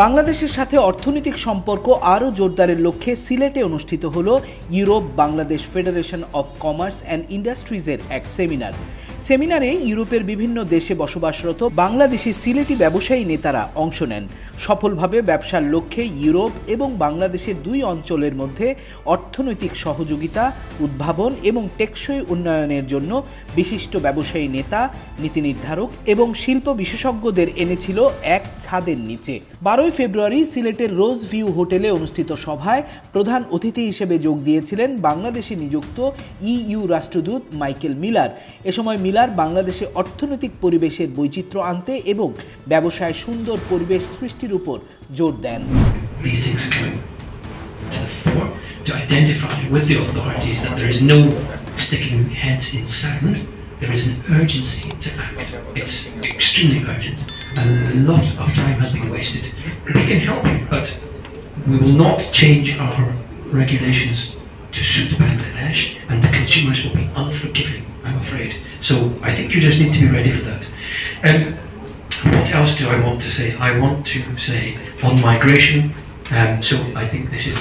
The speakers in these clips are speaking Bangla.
বাংলাদেশের সাথে অর্থনৈতিক সম্পর্ক আরও জোরদারের লক্ষ্যে সিলেটে অনুষ্ঠিত হলো Europe Bangladesh federation of commerce and ইন্ডাস্ট্রিজের এক সেমিনারে ইউরোপের বিভিন্ন দেশে বসবাসরত বাংলাদেশি সিলেটি ব্যবসায়ী নেতারা অংশ নেন। সফলভাবে ব্যবসার লক্ষ্যে ইউরোপ এবং বাংলাদেশের দুই অঞ্চলের মধ্যে অর্থনৈতিক সহযোগিতা, উদ্ভাবন এবং টেকসই উন্নয়নের জন্য বিশিষ্ট ব্যবসায়ী নেতা, নীতি নির্ধারক এবং শিল্প বিশেষজ্ঞদের এনেছিল এক ছাদের নিচে। 12 ফেব্রুয়ারি সিলেটের রোজ ভিউ হোটেলে অনুষ্ঠিত সভায় প্রধান অতিথি হিসেবে যোগ দিয়েছিলেন বাংলাদেশে নিযুক্ত ইইউ রাষ্ট্রদূত মাইকেল মিলার। এ সময় মিলার বাংলাদেশে অর্থনৈতিক পরিবেশের বৈচিত্র্য আনতে এবং ব্যবসায় সুন্দর পরিবেশ সৃষ্টির উপর জোর দেন। To identify with the authorities that there is no sticking heads in sand, there is an urgency to act. It's extremely urgent. A lot of time has been wasted. We can help you, but we will not change our regulations to suit Bangladesh, and the consumers will be unforgiving, I'm afraid. So I think you just need to be ready for that. What else do I want to say? I want to say on migration, so I think this is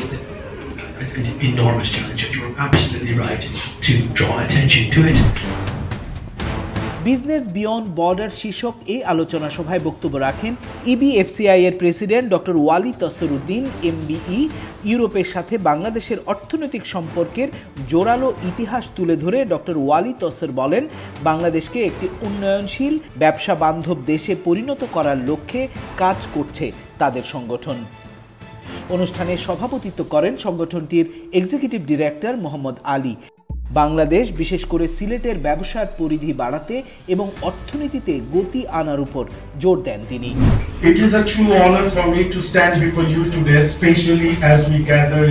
an enormous challenge, and you're absolutely right to draw attention to it. Business beyond border শীর্ষক এই আলোচনা সভায় বক্তব্য রাখেন ইবিএফসিআই এর প্রেসিডেন্ট ডক্টর ওয়ালি তসরউদ্দিন এমবিই। ইউরোপের সাথে বাংলাদেশের অর্থনৈতিক সম্পর্কের জোরালো ইতিহাস তুলে ধরে ডক্টর ওয়ালি তসর বলেন, বাংলাদেশকে একটি উন্নয়নশীল ব্যবসা বান্ধব দেশে পরিণত করার লক্ষ্যে কাজ করছে তাদের সংগঠন। অনুষ্ঠানে সভাপতিত্ব করেন সংগঠনটির executive director Mohammad Ali. Bangladesh বিশেষ করে সিলেটের ব্যবসার পরিধি বাড়াতে এবং অর্থনীতিতে গতি আনার উপর জোর দেন তিনি। It is a true honor for me to stand before you today, especially as we gather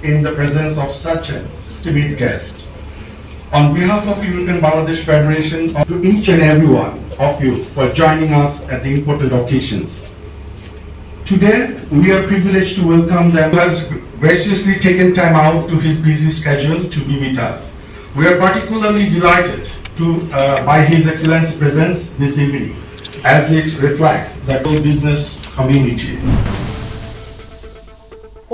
in the presence of such a esteemed guest. On behalf of European Bangladesh Federation, to each and every one of you for joining us at the important occasions. Today, we are privileged to welcome them who has graciously taken time out to his busy schedule to be with us. We are particularly delighted by His Excellency's presence this evening, as it reflects the whole business community.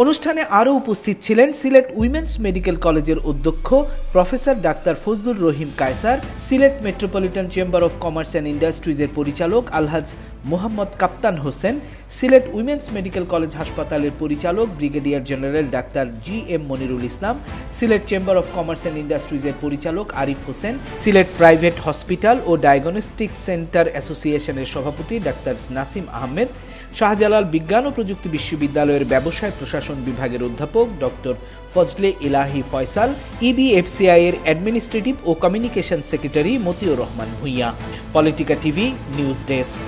অনুষ্ঠানে আরও উপস্থিত ছিলেন সিলেট উইমেন্স মেডিকেল কলেজের অধ্যক্ষ professor doctor Fazlur Rahim Kaisar, Sylhet metropolitan chamber of commerce and ইন্ডাস্ট্রিজের পরিচালক Alhaj Mohammad Kaptan Hossain, Sylhet women's medical college হাসপাতালের পরিচালক brigadier general doctor GM Monirul Islam, Sylhet chamber of commerce and ইন্ডাস্ট্রিজের পরিচালক আরিফ হোসেন, সিলেট প্রাইভেট হসপিটাল ও ডায়াগনস্টিক সেন্টার অ্যাসোসিয়েশনের সভাপতি ডাক্তার নাসিম আহমেদ, শাহজালাল বিজ্ঞান ও প্রযুক্তি বিশ্ববিদ্যালয়ের ব্যবসায় প্রশাসন বিভাগের অধ্যাপক ডক্টর ফজলে ইলাহি ফয়সাল, ইবিএফসিআই এর অ্যাডমিনিস্ট্রেটিভ ও communication secretary Motiur Rahman Bhuiyan. Politika TV news desk.